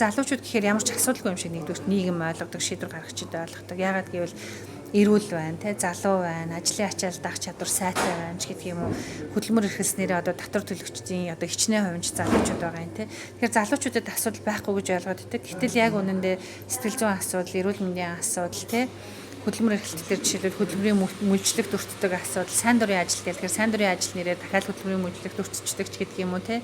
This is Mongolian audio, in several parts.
залуучууд гэхээр ямар ч асуудалгүй юм шиг нэгдүгээр нийгэм ойлгодог, шийдвэр гаргахчид ойлгодог. Яагаад гэвэл эрүүл байна, тэ залуу байна, ажлын ачаал даах чадвар сайтай байна ч гэдэг юм уу. Хөдөлмөр эрхэлснээрээ одоо татвар төлөгчдийн одоо хичнээн хувьч залуучууд байгаа юм, тэ. Тэгэхээр залуучуудад асуудал байхгүй гэж ойлгоод байдаг. Гэтэл яг үнэндээ сэтгэл зүйн асуудал, эрүүл мэндийн асуудал, тэ. Хөдөлмөр эрхлэлтээр жишээлбэл хөдөлмөрийн мөлжлөгт өртдөг асуудал, сайн дурын ажил гэхээр сайн дурын ажил нэрээр дахиад хөдөлмөрийн мөлжлөгт өртчихдөг ч гэдэг юм уу, тэ.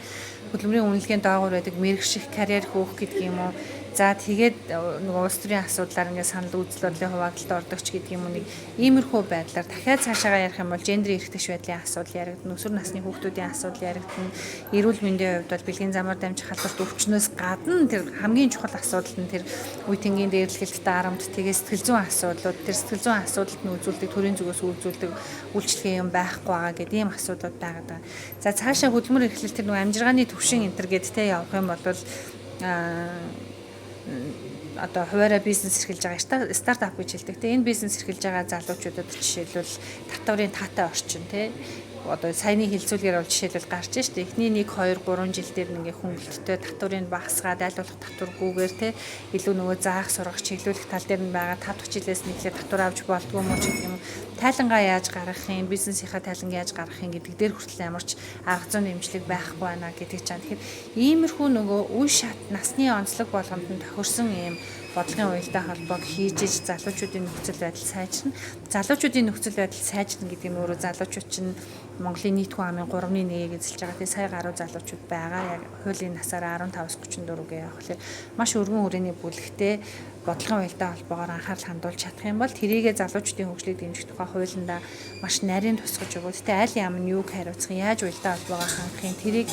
Хөдөлмөрийн үнэлгээнд доогуур байдаг мэрэгших, карьер хөөх гэдэг юм уу. За тэгээд нөгөө улс төрийн асуудлаар ингээд санал үзэл бодлын хуваагдалд ордог ч гэдэг юм уу, нэг иймэрхүү байдлаар дахиад цаашаагаа ярих юм бол гендер эрхтэйч байдлын асуудал яригдана, өсвөр насны хүүхдүүдийн асуудал яригдана, эрүүл мэндийн хувьд бол бэлгийн замаар дамжих халдварт өвчнөөс гадна тэр хамгийн чухал асуудал нь тэр үе тэнгийн дээрлэхэлт дарамт, тэгээд сэтгэл зүйн асуудлууд, тэр сэтгэл зүйн асуудалд нь үзүүлдэг төрийн зүгээс үзүүлдэг үйлчлэгээ юм байхгүй байгаа гэдэг ийм асуудлууд байгаа. За цаашаа хөдөлмөр эрхлэлт тэр нөгөө амжиргааны төвшин энтер гэдтэй явах юм бол одоо хуваараа бизнес эрхэлж байгаа стартап гэж хэлдэг. Тэгээ энэ бизнес эрхэлж байгаа залуучуудад жишээлбэл татварын таатай орчин, тий. Одоо саяны хэлцүүлгээр бол жишээлбэл гарч штэ. Эхний 1 2 3 жил дээр ингээ хөнгөлөлтөй татварыг багасгаад айл болох татваргүйгээр, тий. Илүү нөгөө заах, сургах, чиглүүлэх тал дээр нь байгаа 5 дахь жилээс нэглээ татвар авч болдгоо мó ч гэх юм. Тайлангаа яаж гаргах юм, бизнесийнхаа тайлан яаж гаргах юм гэдэг дээр хүртэл ямарч арга зүйн нэмжлэг байхгүй байна гэдэг ч юм. Тэгэхээр иймэрхүү нөгөө үе шат насны онцлог болгонд нь тохирсон юм бодлогын уялдаа холбоог хийж залуучуудын нөхцөл байдал сайжирна. Залуучуудын нөхцөл байдал сайжирна гэдэг нь өөрөө залуучууд чинь Монголын нийт хүн амын 3.1-ийг эзэлж байгаа. Тэгээ сая гаруй залуучууд байгаа. Яг хуулийн насаараа 15-34 гээ явах хэрэг маш өргөн хүрээний бүлэгтэй бодлогын уялдаа холбоогоор анхаарал хандуулж чадах юм бол тэрийгэ залуучуудын хөгжлийг дэмжих тухай хуулиндаа маш нарийн тусгаж өгөө. Гэтэ аль ямар нь юуг хариуцах, яаж уялдаа холбоогоо хангахын, тэрийг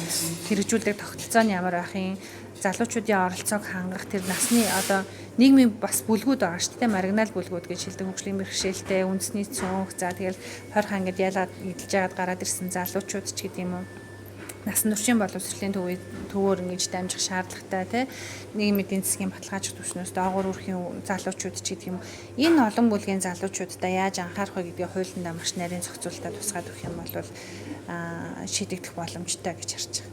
хэрэгжүүлдэг тогтолцоо нь ямар байх юм, залуучуудын оролцоог хангах, тэр насны одоо нийгмийн бас бүлгүүд байгаа шүү дээ. Маргинал бүлгүүд гэж хэлдэг, хөгжлийн бэрхшээлтэй, үндэсний цонх, за тэгэл хойрхон ангид ялаад эдэлж яагаад гараад ирсэн залуучууд ч гэдэг юм уу. Насан туршийн боловсролын төвөөр ингэж дамжих шаардлагатай, тий. Нийгмийн эдийн засгийн баталгаажих түвшнээс доогуур үрхийн залуучууд ч гэдэг юм. Энэ олон бүлгийн залуучуудаа яаж анхаарах вэ гэдгийг хуулиндаа маш нарийн зохицуулалтад тусгаад өгөх юм бол шийдэгдэх боломжтой гэж харж байна.